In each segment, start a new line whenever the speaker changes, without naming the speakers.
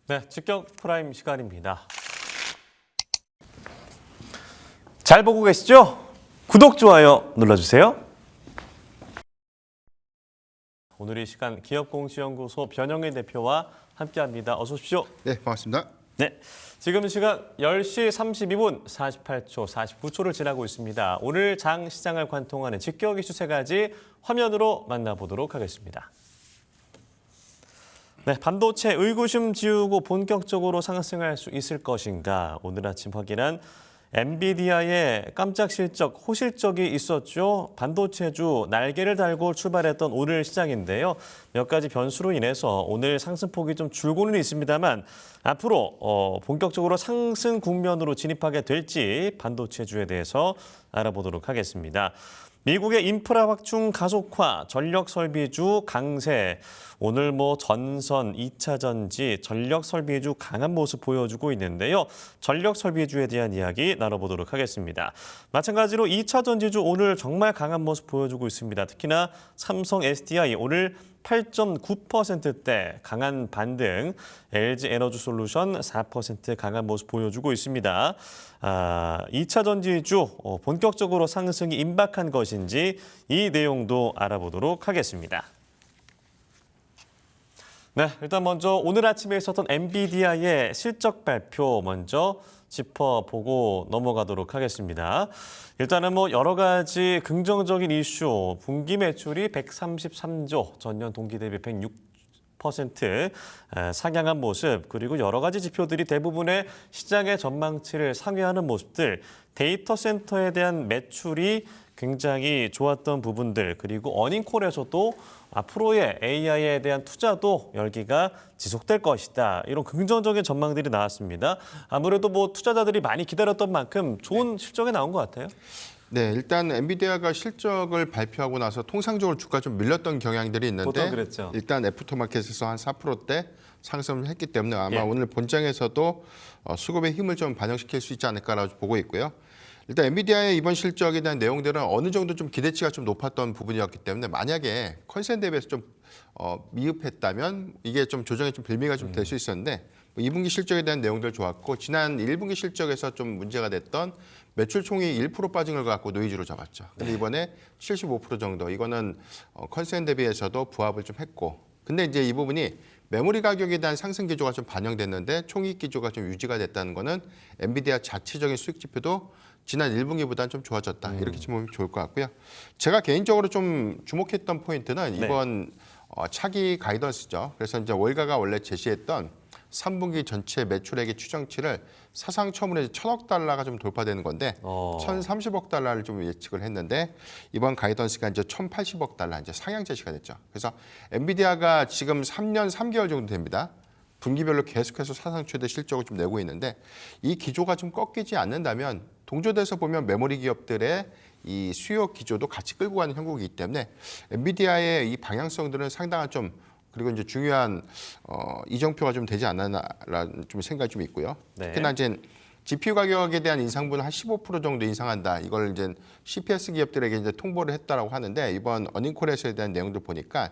네, 직격 프라임 시간입니다. 잘 보고 계시죠? 구독, 좋아요 눌러주세요. 오늘 이 시간 기업공시연구소 변영일 대표와 함께합니다. 어서 오십시오.
네, 반갑습니다.
네, 지금 시각 10시 32분 48초, 49초를 지나고 있습니다. 오늘 장 시장을 관통하는 직격 이슈 세 가지 화면으로 만나보도록 하겠습니다. 네, 반도체 의구심 지우고 본격적으로 상승할 수 있을 것인가? 오늘 아침 확인한 엔비디아의 깜짝 실적, 호실적이 있었죠. 반도체주 날개를 달고 출발했던 오늘 시장인데요. 몇 가지 변수로 인해서 오늘 상승폭이 좀 줄고는 있습니다만 앞으로 본격적으로 상승 국면으로 진입하게 될지 반도체주에 대해서 알아보도록 하겠습니다. 미국의 인프라 확충 가속화, 전력 설비주 강세. 오늘 전선, 2차 전지, 전력 설비주 강한 모습 보여주고 있는데요. 전력 설비주에 대한 이야기 나눠보도록 하겠습니다. 마찬가지로 2차 전지주 오늘 정말 강한 모습 보여주고 있습니다. 특히나 삼성 SDI 오늘 8.9%대 강한 반등, LG 에너지솔루션 4% 강한 모습 보여주고 있습니다. 2차 전지주 본격적으로 상승이 임박한 것인지 이 내용도 알아보도록 하겠습니다. 네, 일단 먼저 오늘 아침에 있었던 엔비디아의 실적 발표 먼저 짚어보고 넘어가도록 하겠습니다. 일단은 여러 가지 긍정적인 이슈, 분기 매출이 133조, 전년 동기 대비 106% 상향한 모습, 그리고 여러 가지 지표들이 대부분의 시장의 전망치를 상회하는 모습들, 데이터 센터에 대한 매출이 굉장히 좋았던 부분들, 그리고 어닝콜에서도 앞으로의 AI에 대한 투자도 열기가 지속될 것이다. 이런 긍정적인 전망들이 나왔습니다. 아무래도 투자자들이 많이 기다렸던 만큼 좋은 실적이 나온 것 같아요.
네, 일단 엔비디아가 실적을 발표하고 나서 통상적으로 주가 좀 밀렸던 경향들이 있는데
보통 그랬죠.
일단 애프터마켓에서 한 4%대 상승을 했기 때문에 아마
예.
오늘 본장에서도 수급의 힘을 좀 반영시킬 수 있지 않을까라고 보고 있고요. 일단 엔비디아의 이번 실적에 대한 내용들은 어느 정도 좀 기대치가 좀 높았던 부분이었기 때문에 만약에 컨센 대비해서 좀 미흡했다면 이게 좀 조정의 좀 빌미가 좀 될 수 있었는데 2분기 실적에 대한 내용들 좋았고 지난 1분기 실적에서 좀 문제가 됐던 매출 총이 1% 빠진 걸 갖고 노이즈로 잡았죠. 근데 이번에 75% 정도 이거는 컨센 대비해서도 부합을 좀 했고 근데 이제 이 부분이 메모리 가격에 대한 상승 기조가 좀 반영됐는데 총이익 기조가 좀 유지가 됐다는 거는 엔비디아 자체적인 수익 지표도 지난 1분기보다는 좀 좋아졌다. 이렇게 좀 보면 좋을 것 같고요. 제가 개인적으로 좀 주목했던 포인트는 이번 차기 가이던스죠. 그래서 이제 월가가 원래 제시했던 3분기 전체 매출액의 추정치를 사상 처음으로 1,000억 달러가 좀 돌파되는 건데 1,030억 달러를 좀 예측을 했는데 이번 가이던스가 이제 1,080억 달러 이제 상향 제시가 됐죠. 그래서 엔비디아가 지금 3년 3개월 정도 됩니다. 분기별로 계속해서 사상 최대 실적을 좀 내고 있는데 이 기조가 좀 꺾이지 않는다면 동조돼서 보면 메모리 기업들의 이 수요 기조도 같이 끌고 가는 형국이기 때문에 엔비디아의 이 방향성들은 상당한 좀 그리고 이제 중요한 이정표가 좀 되지 않았나라는 좀 생각이 좀 있고요.
네.
특히나 이제 GPU 가격에 대한 인상분은 한 15% 정도 인상한다. 이걸 이제 CPS 기업들에게 이제 통보를 했다라고 하는데 이번 어닝콜에서에 대한 내용들 보니까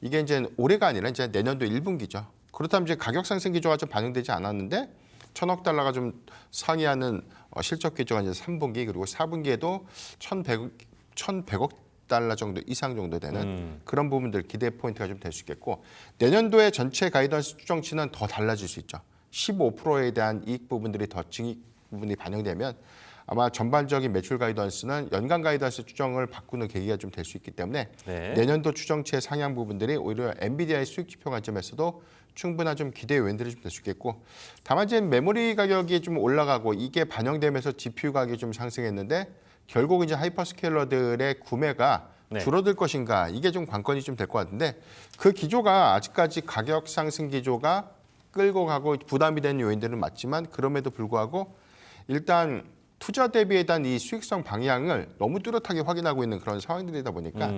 이게 이제 올해가 아니라 이제 내년도 1분기죠. 그렇다면 이제 가격 상승 기조가 좀 반영되지 않았는데 1,000억 달러가 좀 상회하는 실적 기조가 이제 3분기 그리고 4분기에도 1,100억 달러 정도 이상 정도 되는 그런 부분들 기대 포인트가 좀 될 수 있겠고 내년도의 전체 가이던스 추정치는 더 달라질 수 있죠. 15%에 대한 이익 부분들이 더 증익 부분이 반영되면 아마 전반적인 매출 가이던스는 연간 가이던스 추정을 바꾸는 계기가 좀 될 수 있기 때문에 내년도 추정치의 상향 부분들이 오히려 엔비디아의 수익 지표 관점에서도 충분한 좀 기대 요인들이 좀 될 수 있겠고 다만 이제 메모리 가격이 좀 올라가고 이게 반영되면서 GPU 가격이 좀 상승했는데 결국 이제 하이퍼스케일러들의 구매가 줄어들 것인가 이게 좀 관건이 좀 될 것 같은데 그 기조가 아직까지 가격 상승 기조가 끌고 가고 부담이 되는 요인들은 맞지만 그럼에도 불구하고 일단 투자 대비에 대한 이 수익성 방향을 너무 뚜렷하게 확인하고 있는 그런 상황들이다 보니까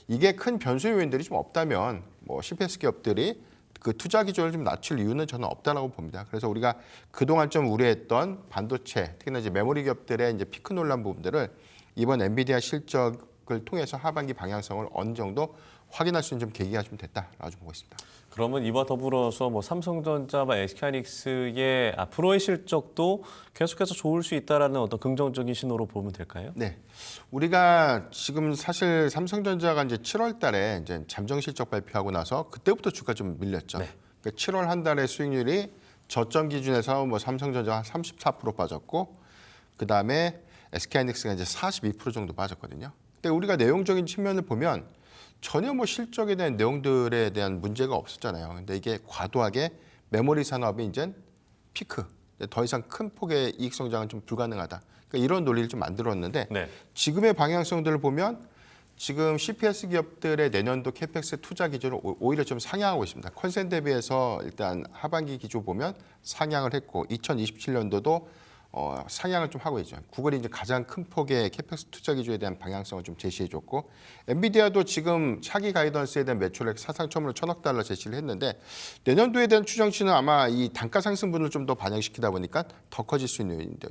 이게 큰 변수 요인들이 좀 없다면 CPS 기업들이 그 투자 기조를 좀 낮출 이유는 저는 없다라고 봅니다. 그래서 우리가 그동안 좀 우려했던 반도체, 특히나 이제 메모리 기업들의 이제 피크 논란 부분들을 이번 엔비디아 실적을 통해서 하반기 방향성을 어느 정도 확인할 수 있는 좀 계기가 좀 됐다라고 보고 있습니다.
그러면 이와 더불어서 뭐 삼성전자와 SK하이닉스의 앞으로의 실적도 계속해서 좋을 수 있다라는 어떤 긍정적인 신호로 보면 될까요?
네. 우리가 지금 사실 삼성전자가 이제 7월 달에 이제 잠정 실적 발표하고 나서 그때부터 주가 좀 밀렸죠.
네.
그러니까 7월 한 달의 수익률이 저점 기준에서 뭐 삼성전자가 34% 빠졌고 그다음에 SK하이닉스가 이제 42% 정도 빠졌거든요. 근데 우리가 내용적인 측면을 보면 전혀 뭐 실적에 대한 내용들에 대한 문제가 없었잖아요. 근데 이게 과도하게 메모리 산업이 이제 피크, 더 이상 큰 폭의 이익 성장은 좀 불가능하다. 그러니까 이런 논리를 좀 만들었는데
네.
지금의 방향성들을 보면 지금 CPS 기업들의 내년도 캐펙스 투자 기조를 오히려 좀 상향하고 있습니다. 컨센 대비해서 일단 하반기 기조 보면 상향을 했고 2027년도도 상향을 좀 하고 있죠. 구글이 이제 가장 큰 폭의 캐펙스 투자 기조에 대한 방향성을 좀 제시해줬고 엔비디아도 지금 차기 가이던스에 대한 매출액 사상 처음으로 1,000억 달러 제시를 했는데 내년도에 대한 추정치는 아마 이 단가 상승분을 좀 더 반영시키다 보니까 더 커질 수 있는 요인인데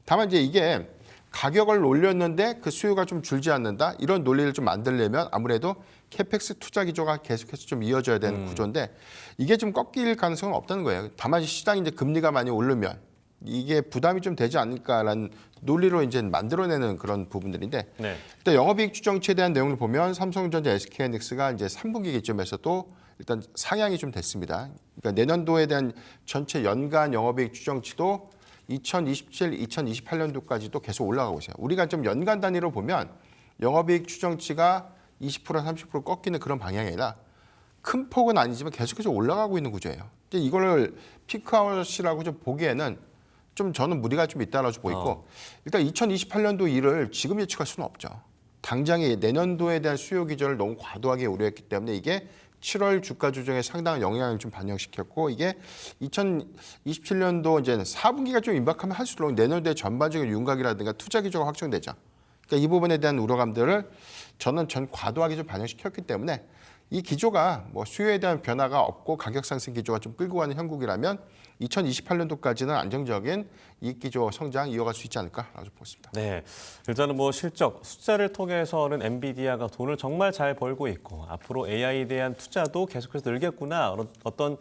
다만 이제 이게 가격을 올렸는데 그 수요가 좀 줄지 않는다 이런 논리를 좀 만들려면 아무래도 캐펙스 투자 기조가 계속해서 좀 이어져야 되는 구조인데 이게 좀 꺾일 가능성은 없다는 거예요. 다만 시장이 이제 금리가 많이 오르면 이게 부담이 좀 되지 않을까라는 논리로 이제 만들어내는 그런 부분들인데
네.
일단 영업이익 추정치에 대한 내용을 보면 삼성전자, SK하이닉스가 이제 3분기 기점에서도 일단 상향이 좀 됐습니다. 그러니까 내년도에 대한 전체 연간 영업이익 추정치도 2027, 2028년도까지도 계속 올라가고 있어요. 우리가 좀 연간 단위로 보면 영업이익 추정치가 20%, 30% 꺾이는 그런 방향이 아니라 큰 폭은 아니지만 계속해서 올라가고 있는 구조예요. 근데 이거를 피크아웃이라고 좀 보기에는 좀 저는 무리가 좀 있다라고 보이고 일단 2028년도 일을 지금 예측할 수는 없죠. 당장에 내년도에 대한 수요 기조를 너무 과도하게 우려했기 때문에 이게 7월 주가 조정에 상당한 영향을 좀 반영시켰고 이게 2027년도 이제 4분기가 좀 임박하면 할수록 내년도에 전반적인 윤곽이라든가 투자 기조가 확정되죠. 그러니까 이 부분에 대한 우려감들을 저는 과도하게 좀 반영시켰기 때문에 이 기조가 뭐 수요에 대한 변화가 없고 가격 상승 기조가 좀 끌고 가는 형국이라면 2028년도까지는 안정적인 이익 기조 성장 이어갈 수 있지 않을까라고 보습니다.
네, 일단은 뭐 실적 숫자를 통해서는 엔비디아가 돈을 정말 잘 벌고 있고 앞으로 AI에 대한 투자도 계속해서 늘겠구나 어떤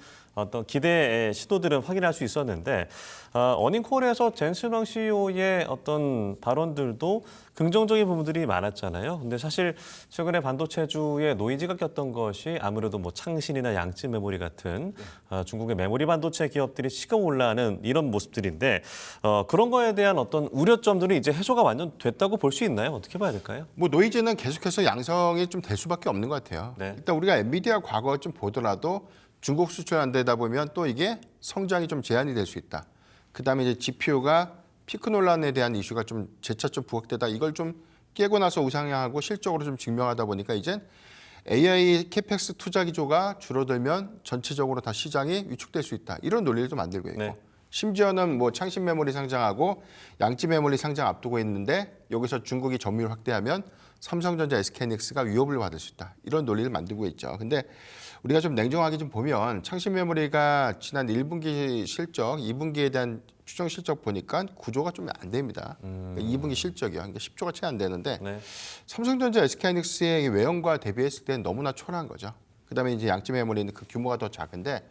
기대의 시도들은 확인할 수 있었는데 어닝콜에서 젠슨왕 CEO의 어떤 발언들도 긍정적인 부분들이 많았잖아요. 근데 사실 최근에 반도체주에 노이즈가 꼈던 것이 아무래도 뭐 창신이나 양쯔 메모리 같은 중국의 메모리 반도체 기업들이 시கம் 올라가는 이런 모습들인데 그런 거에 대한 어떤 우려점들이 이제 해소가 완전 됐다고 볼 수 있나요? 어떻게 봐야 될까요?
뭐 노이즈는 계속해서 양성이 좀 될 수밖에 없는 것 같아요.
네.
일단 우리가 엔비디아 과거 좀 보더라도 중국 수출 안 되다 보면 또 이게 성장이 좀 제한이 될 수 있다. 그다음에 이제 GPU가 피크 논란에 대한 이슈가 좀 재차 좀 부각되다. 이걸 좀 깨고 나서 우상향하고 실적으로 좀 증명하다 보니까 이제 AI 캐펙스 투자 기조가 줄어들면 전체적으로 다 시장이 위축될 수 있다. 이런 논리를 좀 만들고 있고.
네.
심지어는 뭐 창신 메모리 상장하고 양지 메모리 상장 앞두고 있는데 여기서 중국이 점유율 확대하면 삼성전자, SK하이닉스가 위협을 받을 수 있다. 이런 논리를 만들고 있죠. 근데 우리가 좀 냉정하게 좀 보면 창신 메모리가 지난 1분기 실적, 2분기에 대한 추정 실적 보니까 구조가 좀 안 됩니다. 그러니까 2분기 실적이요. 그러니까 10조가 채 안 되는데
네.
삼성전자, SK하이닉스의 외형과 대비했을 때는 너무나 초라한 거죠. 그다음에 이제 양지 메모리는 그 규모가 더 작은데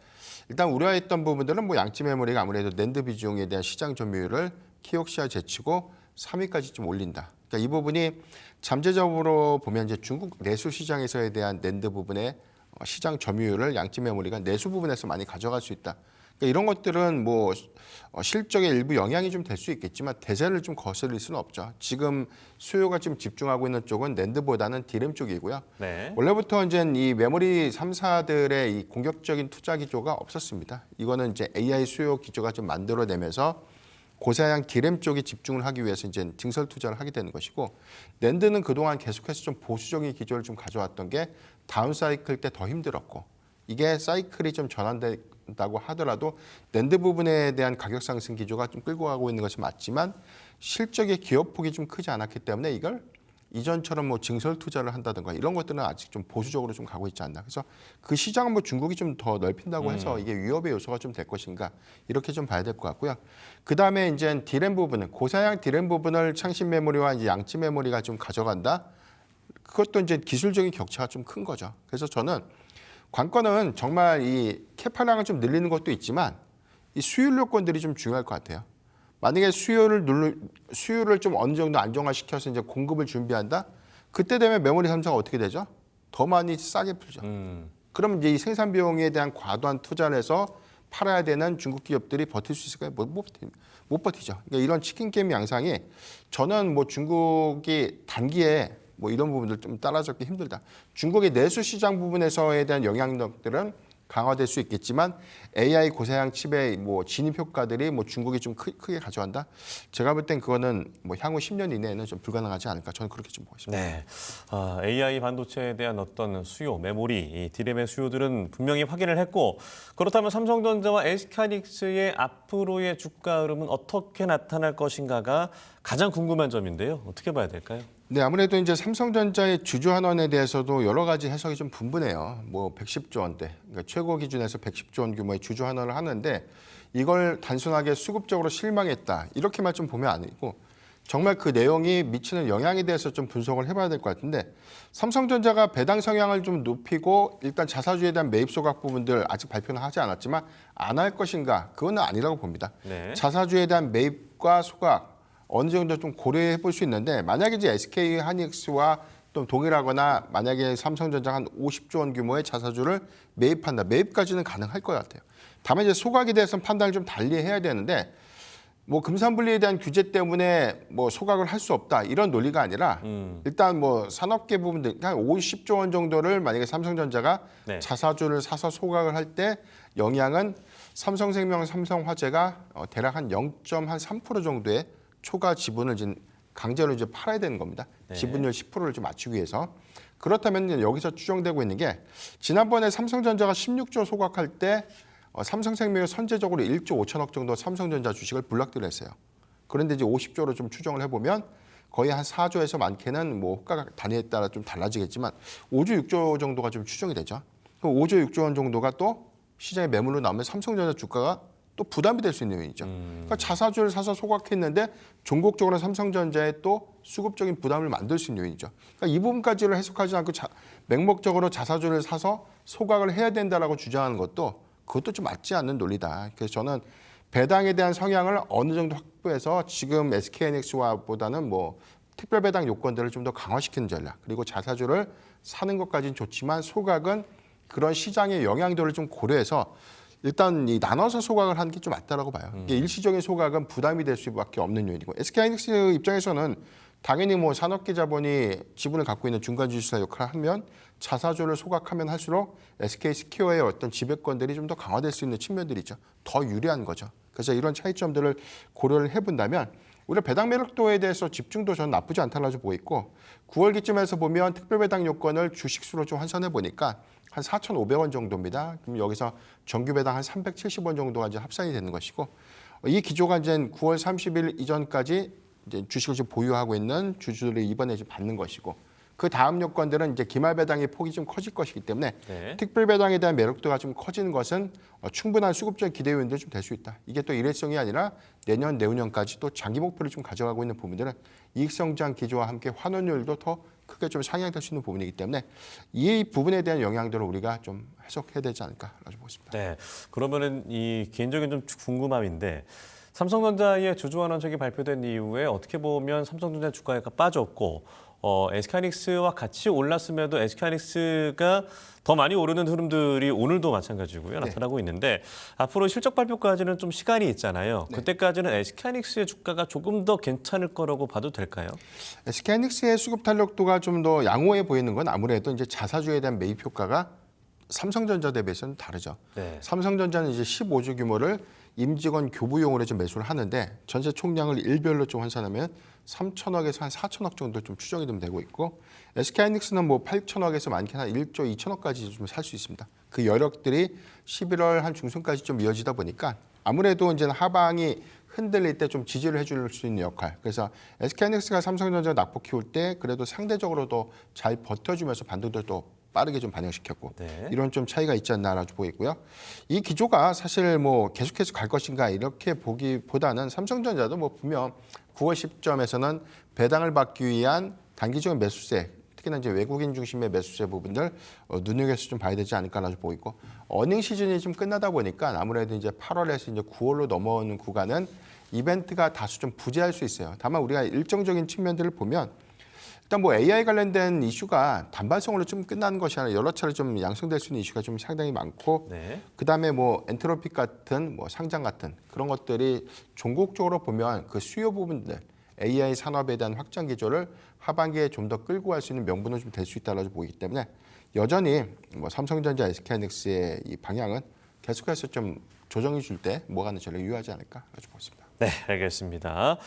일단 우려했던 부분들은 뭐 양지 메모리가 아무래도 낸드 비중에 대한 시장 점유율을 키옥시아 제치고 3위까지 좀 올린다. 그러니까 이 부분이 잠재적으로 보면 이제 중국 내수 시장에서에 대한 낸드 부분의 시장 점유율을 양지 메모리가 내수 부분에서 많이 가져갈 수 있다. 그러니까 이런 것들은 뭐 실적에 일부 영향이 좀 될 수 있겠지만 대세를 좀 거스릴 수는 없죠. 지금 수요가 지금 집중하고 있는 쪽은 낸드보다는 디램 쪽이고요.
네.
원래부터 이제 이 메모리 3사들의 이 공격적인 투자 기조가 없었습니다. 이거는 이제 AI 수요 기조가 좀 만들어내면서 고사양 디램 쪽에 집중을 하기 위해서 이제 증설 투자를 하게 되는 것이고 낸드는 그동안 계속해서 좀 보수적인 기조를 좀 가져왔던 게 다운 사이클 때 더 힘들었고 이게 사이클이 좀 전환된다고 하더라도 낸드 부분에 대한 가격 상승 기조가 좀 끌고 가고 있는 것이 맞지만 실적의 기업폭이 좀 크지 않았기 때문에 이걸 이전처럼 뭐 증설 투자를 한다든가 이런 것들은 아직 좀 보수적으로 좀 가고 있지 않나. 그래서 그 시장은 뭐 중국이 좀 더 넓힌다고 해서 이게 위협의 요소가 좀 될 것인가 이렇게 좀 봐야 될 것 같고요. 그 다음에 이제 디램 부분은 고사양 디램 부분을 창신 메모리와 이제 양지 메모리가 좀 가져간다. 그것도 이제 기술적인 격차가 좀 큰 거죠. 그래서 저는 관건은 정말 이 캐파량을 좀 늘리는 것도 있지만 이 수율 요건들이 좀 중요할 것 같아요. 만약에 수율을 좀 어느 정도 안정화시켜서 이제 공급을 준비한다. 그때 되면 메모리 3사가 어떻게 되죠? 더 많이 싸게 풀죠. 그러면 이제 이 생산 비용에 대한 과도한 투자를 해서 팔아야 되는 중국 기업들이 버틸 수 있을까요? 못 버티죠. 그러니까 이런 치킨 게임 양상이 저는 뭐 중국이 단기에 뭐 이런 부분들 좀 따라잡기 힘들다. 중국의 내수 시장 부분에서에 대한 영향력들은 강화될 수 있겠지만 AI 고사양 칩의 뭐 진입 효과들이 뭐 중국이 좀 크게 가져간다. 제가 볼 땐 그거는 뭐 향후 10년 이내에는 좀 불가능하지 않을까. 저는 그렇게 좀 보고 있습니다.
네, AI 반도체에 대한 어떤 수요, 메모리, 이 D램의 수요들은 분명히 확인을 했고 그렇다면 삼성전자와 SK하이닉스의 앞으로의 주가 흐름은 어떻게 나타날 것인가가 가장 궁금한 점인데요. 어떻게 봐야 될까요?
네, 아무래도 이제 삼성전자의 주주 환원에 대해서도 여러 가지 해석이 좀 분분해요. 뭐 110조 원대, 그러니까 최고 기준에서 110조 원 규모의 주주 환원을 하는데 이걸 단순하게 수급적으로 실망했다 이렇게만 좀 보면 아니고 정말 그 내용이 미치는 영향에 대해서 좀 분석을 해봐야 될 것 같은데 삼성전자가 배당 성향을 좀 높이고 일단 자사주에 대한 매입 소각 부분들 아직 발표는 하지 않았지만 안 할 것인가 그건 아니라고 봅니다.
네.
자사주에 대한 매입과 소각 어느 정도 좀 고려해 볼 수 있는데 만약에 이제 SK 하이닉스와 또 동일하거나 만약에 삼성전자가 한 50조 원 규모의 자사주를 매입한다. 매입까지는 가능할 것 같아요. 다만 이제 소각에 대해서는 판단을 좀 달리 해야 되는데 뭐 금산분리에 대한 규제 때문에 뭐 소각을 할 수 없다 이런 논리가 아니라 일단 뭐 산업계 부분들 한 50조 원 정도를 만약에 삼성전자가
네.
자사주를 사서 소각을 할 때 영향은 삼성생명, 삼성화재가 대략 한 0.3% 정도의 초과 지분을 지금 강제로 이제 팔아야 되는 겁니다.
네.
지분율 10%를 좀 맞추기 위해서. 그렇다면 이제 여기서 추정되고 있는 게 지난번에 삼성전자가 16조 소각할 때 삼성생명이 선제적으로 1조 5천억 정도 삼성전자 주식을 불락들 했어요. 그런데 이제 50조로 좀 추정을 해보면 거의 한 4조에서 많게는 뭐 호가 단위에 따라 좀 달라지겠지만 5조 6조 정도가 좀 추정이 되죠. 그럼 5조 6조 원 정도가 또 시장에 매물로 나오면 삼성전자 주가가 또 부담이 될 수 있는 요인이죠. 그러니까 자사주를 사서 소각했는데 종국적으로 삼성전자에 또 수급적인 부담을 만들 수 있는 요인이죠. 그러니까 이 부분까지를 해석하지 않고 맹목적으로 자사주를 사서 소각을 해야 된다라고 주장하는 것도 그것도 좀 맞지 않는 논리다. 그래서 저는 배당에 대한 성향을 어느 정도 확보해서 지금 SK하이닉스와보다는 뭐 특별 배당 요건들을 좀 더 강화시키는 전략 그리고 자사주를 사는 것까지는 좋지만 소각은 그런 시장의 영향도를 좀 고려해서 일단 이 나눠서 소각을 하는 게 좀 맞다라고 봐요. 이게 일시적인 소각은 부담이 될 수밖에 없는 요인이고 SK하이닉스 입장에서는 당연히 뭐 산업계 자본이 지분을 갖고 있는 중간 주주사 역할을 하면 자사주를 소각하면 할수록 SK스퀘어의 어떤 지배권들이 좀 더 강화될 수 있는 측면들이죠. 더 유리한 거죠. 그래서 이런 차이점들을 고려를 해본다면 우리가 배당 매력도에 대해서 집중도 저는 나쁘지 않다라고 보고 있고 9월 기점에서 보면 특별 배당 요건을 주식수로 좀 환산해 보니까 한 4,500원 정도입니다. 그럼 여기서 정규 배당 한 370원 정도가 이제 합산이 되는 것이고 이 기조가 이제 9월 30일 이전까지 이제 주식을 좀 보유하고 있는 주주들이 이번에 이제 받는 것이고 그 다음 요건들은 이제 기말 배당의 폭이 좀 커질 것이기 때문에
네.
특별 배당에 대한 매력도가 좀 커지는 것은 충분한 수급적 기대 요인도 좀 될 수 있다. 이게 또 일회성이 아니라 내년, 내후년까지 또 장기 목표를 좀 가져가고 있는 부분들은 이익 성장 기조와 함께 환원율도 더 크게 좀 상향될 수 있는 부분이기 때문에 이 부분에 대한 영향들을 우리가 좀 해석해야 되지 않을까라고 보고 있습니다.
네, 그러면은 이 개인적인 좀 궁금함인데 삼성전자의 주주 환원책이 발표된 이후에 어떻게 보면 삼성전자 주가가 빠졌고 SK하이닉스와 같이 올랐음에도 SK하이닉스가 더 많이 오르는 흐름들이 오늘도 마찬가지고요. 나타나고 있는데 앞으로 실적 발표까지는 좀 시간이 있잖아요. 그때까지는 SK하이닉스의 주가가 조금 더 괜찮을 거라고 봐도 될까요?
SK하이닉스의 수급 탄력도가 좀 더 양호해 보이는 건 아무래도 이제 자사주에 대한 매입 효과가 삼성전자 대비해서는 다르죠.
네.
삼성전자는 이제 15조 규모를 임직원 교부용으로 좀 매수를 하는데 전체 총량을 일별로 좀 환산하면 3천억에서 한 4천억 정도 좀 추정이 좀 되고 있고 SK하이닉스는 뭐 8천억에서 많게는 한 1조 2천억까지 좀 살 수 있습니다. 그 여력들이 11월 한 중순까지 좀 이어지다 보니까 아무래도 이제 하방이 흔들릴 때 좀 지지를 해줄 수 있는 역할. 그래서 SK하이닉스가 삼성전자 낙폭 키울 때 그래도 상대적으로도 잘 버텨주면서 반등도 빠르게 좀 반영시켰고
네.
이런 좀 차이가 있지 않나라고 보이고요. 이 기조가 사실 뭐 계속해서 갈 것인가 이렇게 보기보다는 삼성전자도 뭐 분명 9월 시점에서는 배당을 받기 위한 단기적인 매수세, 특히 특히나 이제 외국인 중심의 매수세 부분들 눈여겨서 좀 봐야 되지 않을까라고 보고 있고 어닝 시즌이 좀 끝나다 보니까 아무래도 이제 8월에서 이제 9월로 넘어오는 구간은 이벤트가 다소 좀 부재할 수 있어요. 다만 우리가 일정적인 측면들을 보면 일단 뭐 AI 관련된 이슈가 단발성으로 좀 끝나는 것이 아니라 여러 차례 좀 양성될 수 있는 이슈가 좀 상당히 많고
네.
그다음에 뭐 엔트로픽 같은 뭐 상장 같은 그런 것들이 종국적으로 보면 그 수요 부분들 AI 산업에 대한 확장 기조를 하반기에 좀 더 끌고 갈 수 있는 명분은 좀 될 수 있다고 보기 때문에 여전히 뭐 삼성전자, SK하이닉스의 이 방향은 계속해서 좀 조정이 줄 때 뭐가는 전략 유효하지 않을까 가지고 보겠습니다.
네, 알겠습니다.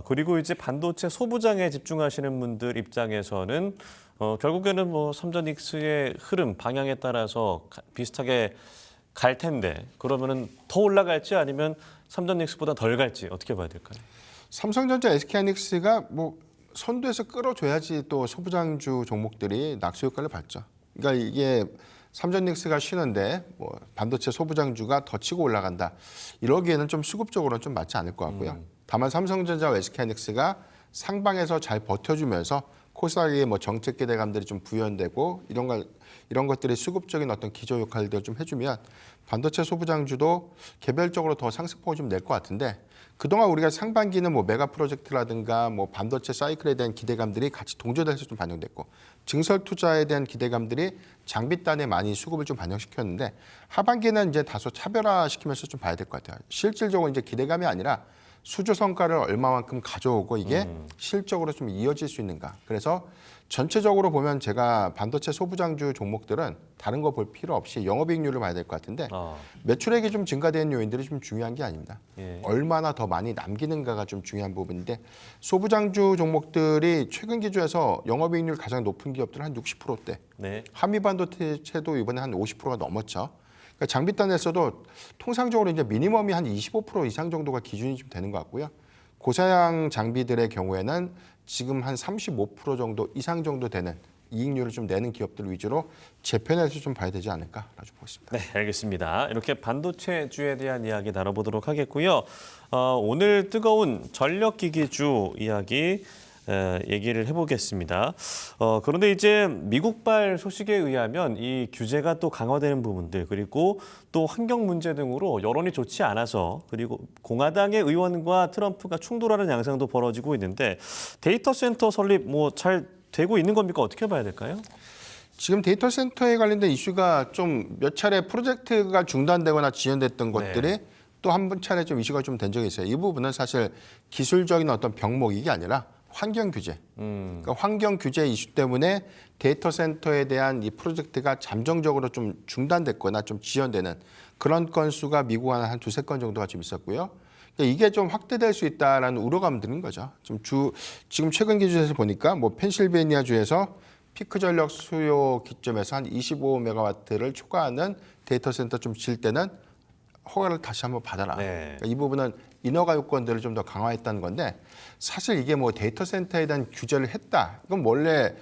그리고 이제 반도체 소부장에 집중하시는 분들 입장에서는 결국에는 뭐 삼전익스의 흐름 방향에 따라서 비슷하게 갈 텐데 그러면은 더 올라갈지 아니면 삼전익스보다 덜 갈지 어떻게 봐야 될까요?
삼성전자, SK하이닉스가 뭐 선두에서 끌어줘야지 또 소부장주 종목들이 낙수 효과를 받죠. 그러니까 이게 삼전닉스가 쉬는데 뭐 반도체 소부장주가 더 치고 올라간다. 이러기에는 좀 수급적으로는 좀 맞지 않을 것 같고요. 다만 삼성전자와 SK하이닉스가 상방에서 잘 버텨주면서 코스닥의 뭐 정책 기대감들이 좀 부연되고 이런 것들이 수급적인 어떤 기저 역할들을 좀 해주면 반도체 소부장주도 개별적으로 더 상승폭을 좀 낼 것 같은데 그동안 우리가 상반기는 뭐 메가 프로젝트라든가 뭐 반도체 사이클에 대한 기대감들이 같이 동조돼서 좀 반영됐고 증설 투자에 대한 기대감들이 장비단에 많이 수급을 좀 반영시켰는데 하반기는 이제 다소 차별화시키면서 좀 봐야 될 것 같아요. 실질적으로 이제 기대감이 아니라 수주 성과를 얼마만큼 가져오고 이게 실적으로 좀 이어질 수 있는가. 그래서 전체적으로 보면 제가 반도체 소부장주 종목들은 다른 거 볼 필요 없이 영업이익률을 봐야 될 것 같은데 매출액이 좀 증가되는 요인들이 좀 중요한 게 아닙니다.
예.
얼마나 더 많이 남기는가가 좀 중요한 부분인데 소부장주 종목들이 최근 기준에서 영업이익률 가장 높은 기업들은 한 60%대.
네.
한미반도체도 이번에 한 50%가 넘었죠. 그러니까 장비단에서도 통상적으로 이제 미니멈이 한 25% 이상 정도가 기준이 좀 되는 것 같고요. 고사양 장비들의 경우에는 지금 한 35% 정도 이상 정도 되는 이익률을 좀 내는 기업들 위주로 재편해서 좀 봐야 되지 않을까라고 보고 있습니다.
네, 알겠습니다. 이렇게 반도체주에 대한 이야기 나눠보도록 하겠고요. 오늘 뜨거운 전력기기주 이야기 얘기를 해보겠습니다. 그런데 이제 미국발 소식에 의하면 이 규제가 또 강화되는 부분들 그리고 또 환경 문제 등으로 여론이 좋지 않아서 그리고 공화당의 의원과 트럼프가 충돌하는 양상도 벌어지고 있는데 데이터 센터 설립 뭐 잘 되고 있는 겁니까? 어떻게 봐야 될까요?
지금 데이터 센터에 관련된 이슈가 좀 몇 차례 프로젝트가 중단되거나 지연됐던 것들이 또 한 차례 좀 이슈가 좀 된 적이 있어요. 이 부분은 사실 기술적인 어떤 병목 이게 아니라 환경 규제. 그러니까 환경 규제 이슈 때문에 데이터 센터에 대한 이 프로젝트가 잠정적으로 좀 중단됐거나 좀 지연되는 그런 건수가 미국 한 두세 건 정도가 좀 있었고요. 그러니까 이게 좀 확대될 수 있다라는 우려감이 드는 거죠. 지금 최근 기준에서 보니까 뭐 펜실베니아 주에서 피크 전력 수요 기점에서 한 25메가와트를 초과하는 데이터 센터 좀 질 때는 허가를 다시 한번 받아라.
네.
그러니까 이 부분은 인허가 요건들을 좀 더 강화했다는 건데 사실 이게 뭐 데이터 센터에 대한 규제를 했다. 이건 원래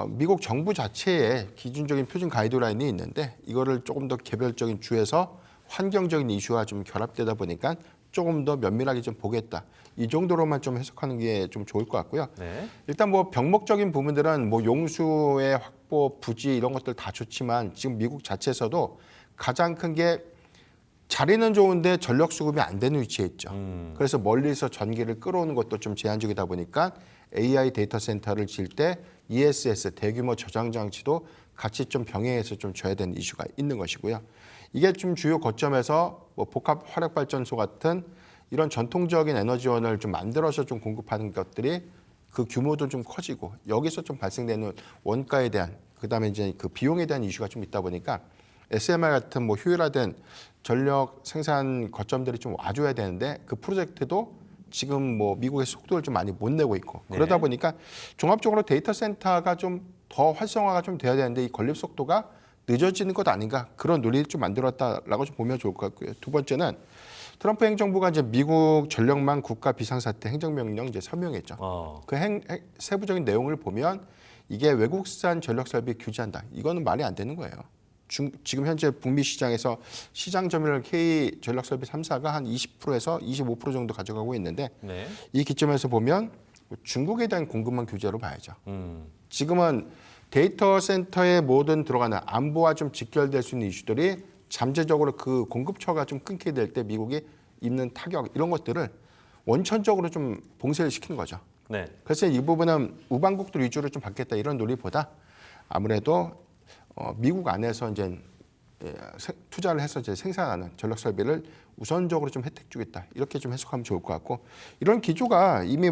미국 정부 자체에 기준적인 표준 가이드라인이 있는데 이거를 조금 더 개별적인 주에서 환경적인 이슈와 좀 결합되다 보니까 조금 더 면밀하게 좀 보겠다. 이 정도로만 좀 해석하는 게 좀 좋을 것 같고요.
네.
일단 뭐 병목적인 부분들은 뭐 용수의 확보, 부지 이런 것들 다 좋지만 지금 미국 자체에서도 가장 큰 게 자리는 좋은데 전력 수급이 안 되는 위치에 있죠. 그래서 멀리서 전기를 끌어오는 것도 좀 제한적이다 보니까 AI 데이터 센터를 질 때 ESS 대규모 저장 장치도 같이 좀 병행해서 좀 줘야 되는 이슈가 있는 것이고요. 이게 좀 주요 거점에서 뭐 복합 화력 발전소 같은 이런 전통적인 에너지원을 좀 만들어서 좀 공급하는 것들이 그 규모도 좀 커지고 여기서 좀 발생되는 원가에 대한 그다음에 이제 그 비용에 대한 이슈가 좀 있다 보니까 SMR 같은 뭐 효율화된 전력 생산 거점들이 좀 와줘야 되는데 그 프로젝트도 지금 뭐 미국의 속도를 좀 많이 못 내고 있고 그러다 보니까 종합적으로 데이터 센터가 좀 더 활성화가 좀 돼야 되는데 이 건립 속도가 늦어지는 것 아닌가 그런 논리를 좀 만들었다라고 좀 보면 좋을 것 같고요. 두 번째는 트럼프 행정부가 이제 미국 전력망 국가 비상사태 행정명령 이제 서명했죠. 그 세부적인 내용을 보면 이게 외국산 전력 설비 규제한다. 이거는 말이 안 되는 거예요. 지금 현재 북미 시장에서 시장 점유율 K 전력 설비 3사가 한 20%에서 25% 정도 가져가고 있는데 이 기점에서 보면 중국에 대한 공급망 규제로 봐야죠. 지금은 데이터 센터에 모든 들어가는 안보와 좀 직결될 수 있는 이슈들이 잠재적으로 그 공급처가 좀 끊게 될 때 미국이 입는 타격 이런 것들을 원천적으로 좀 봉쇄를 시키는 거죠.
네.
그래서 이 부분은 우방국들 위주로 좀 받겠다 이런 논리보다 아무래도 미국 안에서 이제 투자를 해서 이제 생산하는 전력 설비를 우선적으로 좀 혜택 주겠다 이렇게 좀 해석하면 좋을 것 같고 이런 기조가 이미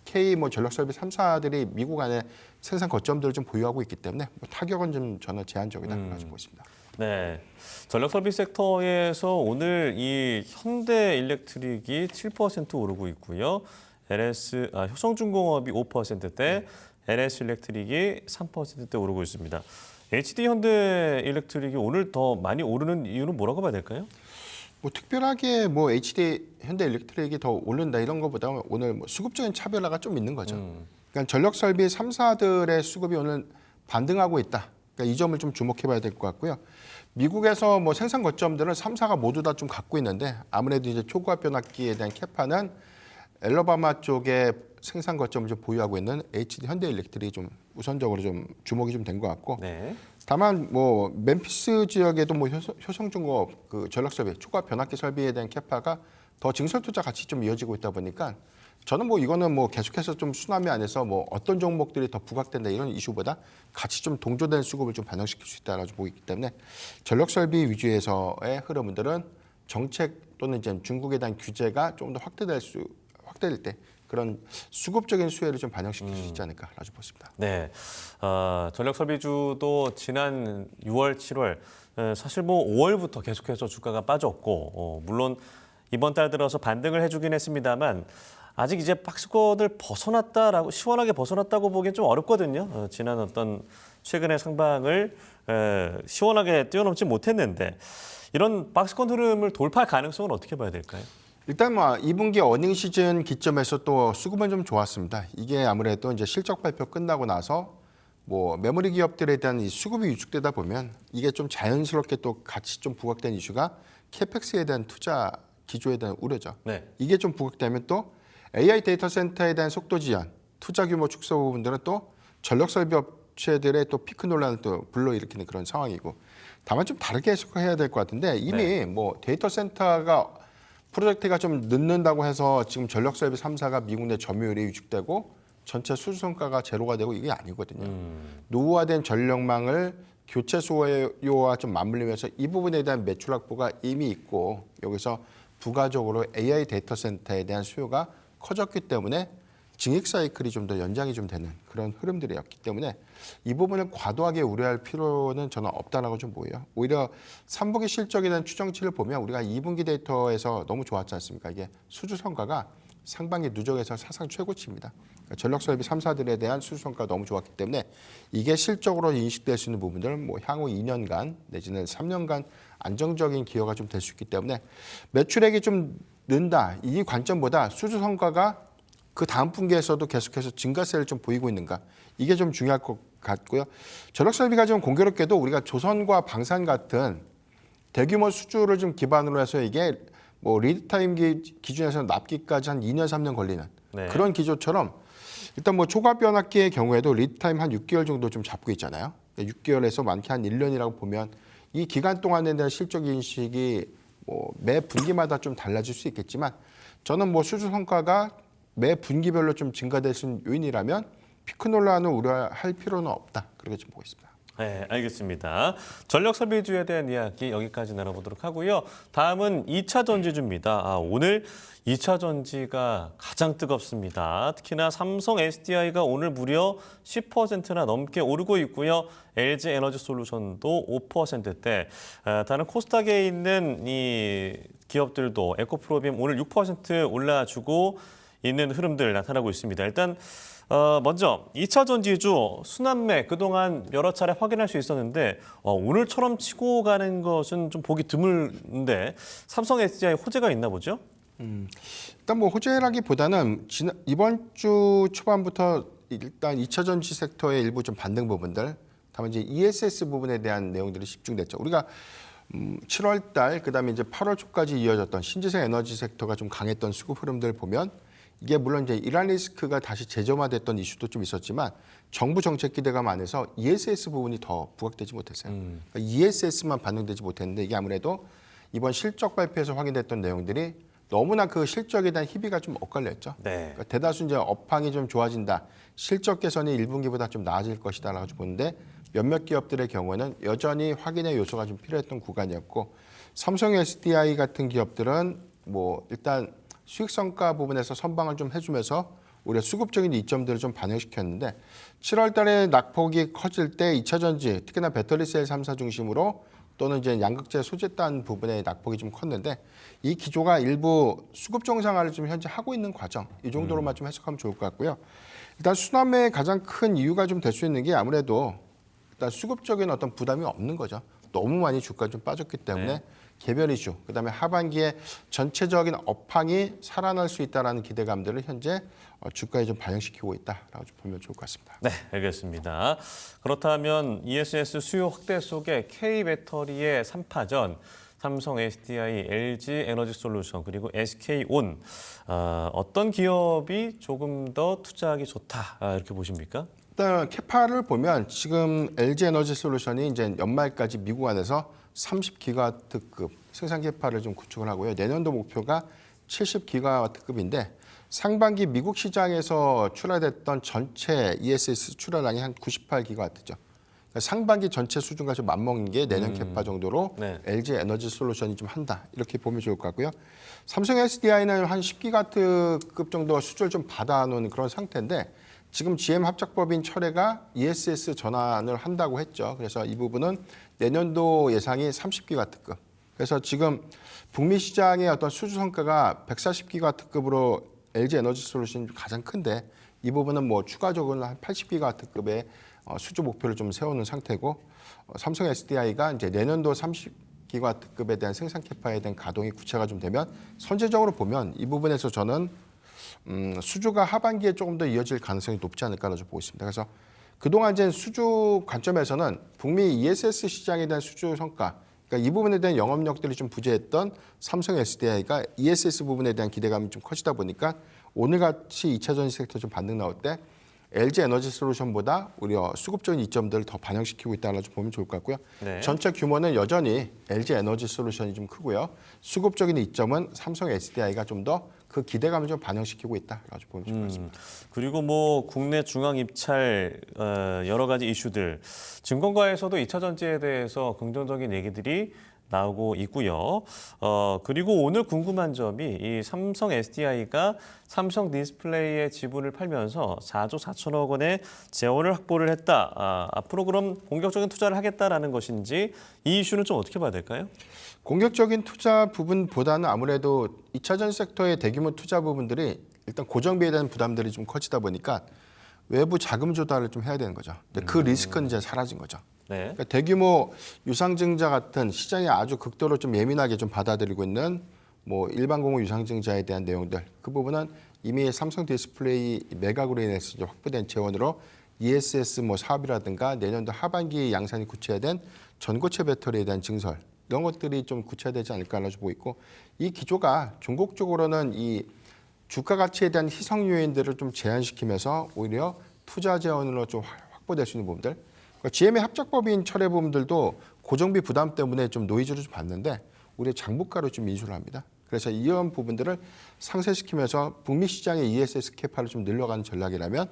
K 전력 설비 3사들이 미국 안에 생산 거점들을 좀 보유하고 있기 때문에 타격은 좀 저는 제한적이다라고 보고 있습니다.
네. 전력 설비 섹터에서 오늘 이 현대 일렉트릭이 7% 오르고 있고요. 효성중공업이 5%대, LS 일렉트릭이 3%대 오르고 있습니다. HD 현대 일렉트릭이 오늘 더 많이 오르는 이유는 뭐라고 봐야 될까요?
특별하게 HD 현대 일렉트릭이 더 오른다 이런 것보다 오늘 수급적인 차별화가 좀 있는 거죠. 그러니까 전력 설비 3사들의 수급이 오늘 반등하고 있다. 그러니까 이 점을 좀 주목해봐야 될 것 같고요. 미국에서 생산 거점들은 3사가 모두 다 좀 갖고 있는데 아무래도 이제 초고압 변압기에 대한 캐파는 엘러바마 쪽에 생산 거점을 좀 보유하고 있는 HD 현대 일렉트릭이 좀 우선적으로 좀 주목이 좀 된 것 같고.
네.
다만 멤피스 지역에도 효성중공업 그 전력 설비, 초고압 변압기 설비에 대한 캐파가 더 증설 투자 같이 좀 이어지고 있다 보니까 저는 이거는 계속해서 좀 수남이 안에서 어떤 종목들이 더 부각된다 이런 이슈보다 같이 좀 동조된 수급을 좀 반영시킬 수 있다라고 보고 있기 때문에 전력 설비 위주에서의 흐름들은 정책 또는 이제 중국에 대한 규제가 좀 더 확대될 때 그런 수급적인 수혜를 좀 반영시킬 수 있지 않을까라고 보십니다.
네, 전력 설비주도 지난 6월, 7월 사실 5월부터 계속해서 주가가 빠졌고 물론 이번 달 들어서 반등을 해주긴 했습니다만 아직 이제 박스권을 벗어났다라고 시원하게 벗어났다고 보기엔 좀 어렵거든요. 지난 어떤 최근의 상방을 시원하게 뛰어넘지 못했는데 이런 박스권 흐름을 돌파할 가능성은 어떻게 봐야 될까요?
일단 2분기 어닝 시즌 기점에서 또 수급은 좀 좋았습니다. 이게 아무래도 이제 실적 발표 끝나고 나서 메모리 기업들에 대한 이 수급이 위축되다 보면 이게 좀 자연스럽게 또 같이 좀 부각된 이슈가 캐펙스에 대한 투자 기조에 대한 우려죠.
네.
이게 좀 부각되면 또 AI 데이터 센터에 대한 속도 지연, 투자 규모 축소 부분들은 또 전력 설비 업체들의 또 피크 논란을 또 불러일으키는 그런 상황이고 다만 좀 다르게 해석해야 될 것 같은데 이미 데이터 센터가 프로젝트가 좀 늦는다고 해서 지금 전력 설비 3사가 미국 내 점유율이 위축되고 전체 수주 성과가 제로가 되고 이게 아니거든요. 노후화된 전력망을 교체 수요와 좀 맞물리면서 이 부분에 대한 매출 확보가 이미 있고 여기서 부가적으로 AI 데이터 센터에 대한 수요가 커졌기 때문에 증액 사이클이 좀 더 연장이 좀 되는 그런 흐름들이었기 때문에 이 부분을 과도하게 우려할 필요는 저는 없다라고 좀 보여요. 오히려 3분기 실적에 대한 추정치를 보면 우리가 2분기 데이터에서 너무 좋았지 않습니까? 이게 수주 성과가 상반기 누적에서 사상 최고치입니다. 그러니까 전력 설비 3사들에 대한 수주 성과가 너무 좋았기 때문에 이게 실적으로 인식될 수 있는 부분들은 향후 2년간 내지는 3년간 안정적인 기여가 좀 될 수 있기 때문에 매출액이 좀 는다 이 관점보다 수주 성과가 그 다음 분기에서도 계속해서 증가세를 좀 보이고 있는가 이게 좀 중요할 것 같고요. 전력 설비가 좀 공교롭게도 우리가 조선과 방산 같은 대규모 수주를 좀 기반으로 해서 이게 리드 타임 기준에서 납기까지 한 2년 3년 걸리는 그런 기조처럼 일단 초과압 변압기의 경우에도 리드 타임 한 6개월 정도 좀 잡고 있잖아요. 6개월에서 많게 한 1년이라고 보면 이 기간 동안에 대한 실적 인식이 매 분기마다 좀 달라질 수 있겠지만 저는 수주 성과가 매 분기별로 좀 증가될 수 있는 요인이라면 피크 논란을 우려할 필요는 없다. 그렇게 좀 보고 있습니다.
네, 알겠습니다. 전력 설비주에 대한 이야기 여기까지 나눠보도록 하고요. 다음은 2차 전지주입니다. 오늘 2차 전지가 가장 뜨겁습니다. 특히나 삼성 SDI가 오늘 무려 10%나 넘게 오르고 있고요. LG 에너지 솔루션도 5%대. 다른 코스닥에 있는 이 기업들도 에코프로빔 오늘 6% 올라주고 있는 흐름들 나타나고 있습니다. 일단 먼저 2차 전지주 순환매 그동안 여러 차례 확인할 수 있었는데 오늘처럼 치고 가는 것은 좀 보기 드물는데 삼성 SDI 호재가 있나 보죠?
일단 호재라기보다는 이번 주 초반부터 일단 2차 전지 섹터의 일부 좀 반등 부분들, 다만 이제 ESS 부분에 대한 내용들이 집중됐죠. 우리가 7월 달 그다음에 이제 8월 초까지 이어졌던 신재생 에너지 섹터가 좀 강했던 수급 흐름들 보면 이게 물론 이제 이란 리스크가 다시 재점화됐던 이슈도 좀 있었지만 정부 정책 기대감 안에서 ESS 부분이 더 부각되지 못했어요. 그러니까 ESS만 반영되지 못했는데 이게 아무래도 이번 실적 발표에서 확인됐던 내용들이 너무나 그 실적에 대한 희비가 좀 엇갈렸죠.
네.
그러니까 대다수 이제 업황이 좀 좋아진다. 실적 개선이 1분기보다 좀 나아질 것이다라고 보는데 몇몇 기업들의 경우에는 여전히 확인의 요소가 좀 필요했던 구간이었고 삼성 SDI 같은 기업들은 뭐 일단 수익 성과 부분에서 선방을 좀 해주면서 오히려 수급적인 이점들을 좀 반영시켰는데 7월 달에 낙폭이 커질 때 2차 전지, 특히나 배터리 셀 3사 중심으로 또는 이제 양극재 소재단 부분의 낙폭이 좀 컸는데 이 기조가 일부 수급 정상화를 좀 현재 하고 있는 과정 이 정도로만 좀 해석하면 좋을 것 같고요. 일단 수남의 가장 큰 이유가 좀 될 수 있는 게 아무래도 일단 수급적인 어떤 부담이 없는 거죠. 너무 많이 주가 좀 빠졌기 때문에
네.
개별 이슈, 그다음에 하반기에 전체적인 업황이 살아날 수 있다라는 기대감들을 현재 주가에 좀 반영시키고 있다라고 좀 보면 좋을 것 같습니다.
네, 알겠습니다. 그렇다면 ESS 수요 확대 속에 K배터리의 3파전, 삼성 SDI, LG 에너지솔루션 그리고 SK온 어떤 기업이 조금 더 투자하기 좋다 이렇게 보십니까?
일단 캐파를 보면 지금 LG 에너지 솔루션이 이제 연말까지 미국 안에서 30기가와트급 생산 캐파를 좀 구축을 하고요. 내년도 목표가 70기가와트급인데 상반기 미국 시장에서 출하됐던 전체 ESS 출하량이 한 98기가와트죠. 그러니까 상반기 전체 수준과 좀 맞먹는 게 내년 캐파 정도로
네.
LG 에너지 솔루션이 좀 한다. 이렇게 보면 좋을 것 같고요. 삼성 SDI는 한 10기가와트급 정도 수주를 좀 받아놓은 그런 상태인데 지금 GM 합작법인 철회가 ESS 전환을 한다고 했죠. 그래서 이 부분은 내년도 예상이 30기가와트급. 그래서 지금 북미 시장의 어떤 수주 성과가 140기가와트급으로 LG 에너지 솔루션이 가장 큰데 이 부분은 뭐 추가적으로 한 80기가와트급의 수주 목표를 좀 세우는 상태고 삼성 SDI가 이제 내년도 30기가와트급에 대한 생산 캐파에 대한 가동이 구체가 좀 되면 선제적으로 보면 이 부분에서 저는 수주가 하반기에 조금 더 이어질 가능성이 높지 않을까라고 보고 있습니다. 그래서 그동안 이제 수주 관점에서는 북미 ESS 시장에 대한 수주 성과, 그러니까 이 부분에 대한 영업력들이 좀 부재했던 삼성 SDI가 ESS 부분에 대한 기대감이 좀 커지다 보니까 오늘같이 2차 전지 섹터 좀 반등 나올 때 LG 에너지 솔루션보다 오히려 수급적인 이점들을 더 반영시키고 있다고 보면 좋을 것 같고요.
네.
전체 규모는 여전히 LG 에너지 솔루션이 좀 크고요. 수급적인 이점은 삼성 SDI가 좀 더 그 기대감을 좀 반영시키고 있다라고 보면 좋을 것 같습니다.
그리고 뭐 국내 중앙 입찰 여러 가지 이슈들 증권가에서도 2차 전지에 대해서 긍정적인 얘기들이 나오고 있고요. 그리고 오늘 궁금한 점이 이 삼성 SDI가 삼성 디스플레이의 지분을 팔면서 4조 4천억 원의 재원을 확보를 했다. 앞으로 그럼 공격적인 투자를 하겠다라는 것인지 이 이슈는 좀 어떻게 봐야 될까요?
공격적인 투자 부분보다는 아무래도 2차 전지 섹터의 대규모 투자 부분들이 일단 고정비에 대한 부담들이 좀 커지다 보니까 외부 자금 조달을 좀 해야 되는 거죠. 근데 그 리스크는 이제 사라진 거죠.
네.
그러니까 대규모 유상증자 같은 시장이 아주 극도로 좀 예민하게 좀 받아들이고 있는 뭐 일반 공호 유상증자에 대한 내용들 그 부분은 이미 삼성 디스플레이 매각으로 인해서 이제 확보된 재원으로 ESS 뭐 사업이라든가 내년도 하반기 양산이 구체화된 전고체 배터리에 대한 증설 이런 것들이 좀 구체화되지 않을까라고 보고 있고 이 기조가 종국적으로는 이 주가 가치에 대한 희석 요인들을 좀 제한시키면서 오히려 투자 재원으로 좀 확보될 수 있는 부분들. 그러니까 GM의 합작법인 철회 부분들도 고정비 부담 때문에 좀 노이즈를 좀 받는데 오히려 장부가로 좀 인수를 합니다. 그래서 이런 부분들을 상쇄시키면서 북미 시장의 ESS 캐파를 좀 늘려가는 전략이라면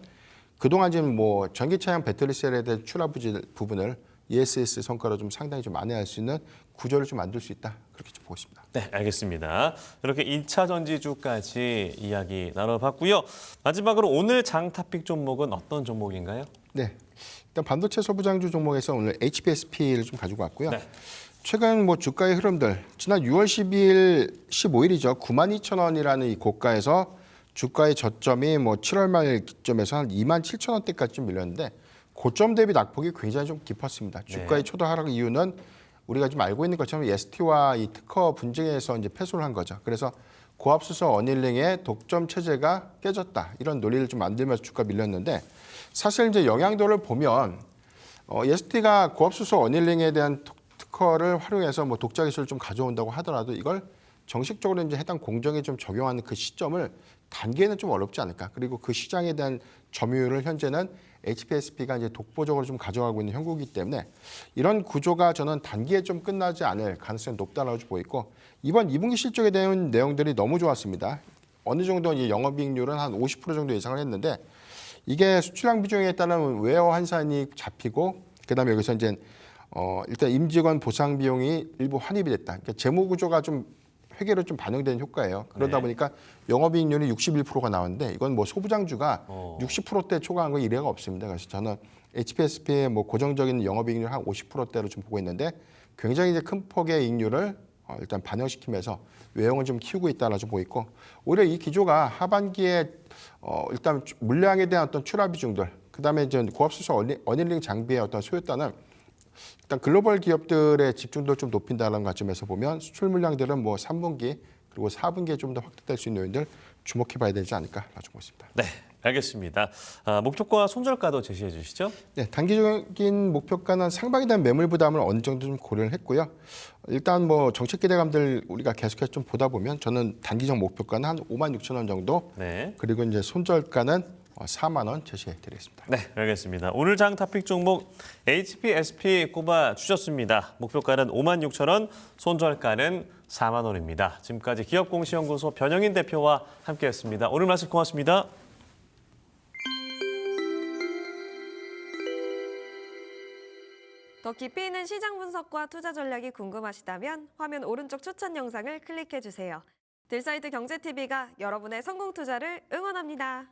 그동안 지금 뭐 전기차량 배터리 셀에 대한 출하 부분을 ESS 성과로 좀 상당히 좀 만회할 수 있는 구조를 좀 만들 수 있다. 그렇게 좀 보고 있습니다.
네, 알겠습니다. 이렇게 2차 전지주까지 이야기 나눠봤고요. 마지막으로 오늘 장 탑픽 종목은 어떤 종목인가요?
네, 일단 반도체 소부장주 종목에서 오늘 HPSP를 좀 가지고 왔고요.
네.
최근 뭐 주가의 흐름들 지난 6월 12일, 15일이죠. 92,000원이라는 이 고가에서 주가의 저점이 뭐 7월 말 기점에서 한 27,000원대까지 좀 밀렸는데 고점 대비 낙폭이 굉장히 좀 깊었습니다. 주가의 초도 하락 이유는 우리가 좀 알고 있는 것처럼 ST와 이 특허 분쟁에서 이제 패소를 한 거죠. 그래서 고압수소 어닐링의 독점 체제가 깨졌다. 이런 논리를 좀 만들면서 주가 밀렸는데 사실 이제 영향도를 보면 ST가 고압수소 어닐링에 대한 특허를 활용해서 뭐 독자 기술을 좀 가져온다고 하더라도 이걸 정식적으로 이제 해당 공정에 좀 적용하는 그 시점을 단기에는 좀 어렵지 않을까. 그리고 그 시장에 대한 점유율을 현재는 HPSP가 이제 독보적으로 좀 가져가고 있는 형국이기 때문에 이런 구조가 저는 단기에 좀 끝나지 않을 가능성이 높다라고 보이고 이번 2분기 실적에 대한 내용들이 너무 좋았습니다. 어느 정도 이제 영업이익률은 한 50% 정도 예상을 했는데 이게 수출량 비중에 따른 웨어 환산이 잡히고 그다음에 여기서 이제 일단 임직원 보상 비용이 일부 환입이 됐다. 그러니까 재무 구조가 좀 회계로 좀 반영된 효과예요. 그러다
네.
보니까 영업이익률이 61%가 나왔는데 이건 뭐 소부장주가 60%대 초과한 건 이례가 없습니다. 그래서 저는 HPSP의 뭐 고정적인 영업이익률 한 50%대로 좀 보고 있는데 굉장히 이제 큰 폭의 이익률을 일단 반영시키면서 외형을 좀 키우고 있다라 좀 보고 있고 오히려 이 기조가 하반기에 일단 물량에 대한 어떤 출하 비중들 그다음에 이제 고압수소 어닐링 장비의 어떤 소요단은 일단 글로벌 기업들의 집중도를 좀 높인다는 관점에서 보면 수출 물량들은 뭐 3분기 그리고 4분기에 좀 더 확대될 수 있는 요인들 주목해봐야 되지 않을까라고 보고 있습니다.
네, 알겠습니다. 목표가 손절가도 제시해 주시죠.
네, 단기적인 목표가는 상반기에 대한 매물 부담을 어느 정도 좀 고려를 했고요. 일단 뭐 정책 기대감들 우리가 계속해서 좀 보다 보면 저는 단기적 목표가는 한 5만 6천 원 정도.
네.
그리고 이제 손절가는 4만 원 제시해 드리겠습니다.
네, 알겠습니다. 오늘 장 탑픽 종목 HPSP 꼽아 주셨습니다. 목표가는 5만 6천 원, 손절가는 4만 원입니다. 지금까지 기업공시연구소 변영인 대표와 함께했습니다. 오늘 말씀 고맙습니다.
더 깊이 있는 시장 분석과 투자 전략이 궁금하시다면 화면 오른쪽 추천 영상을 클릭해 주세요. 딜사이드 경제TV가 여러분의 성공 투자를 응원합니다.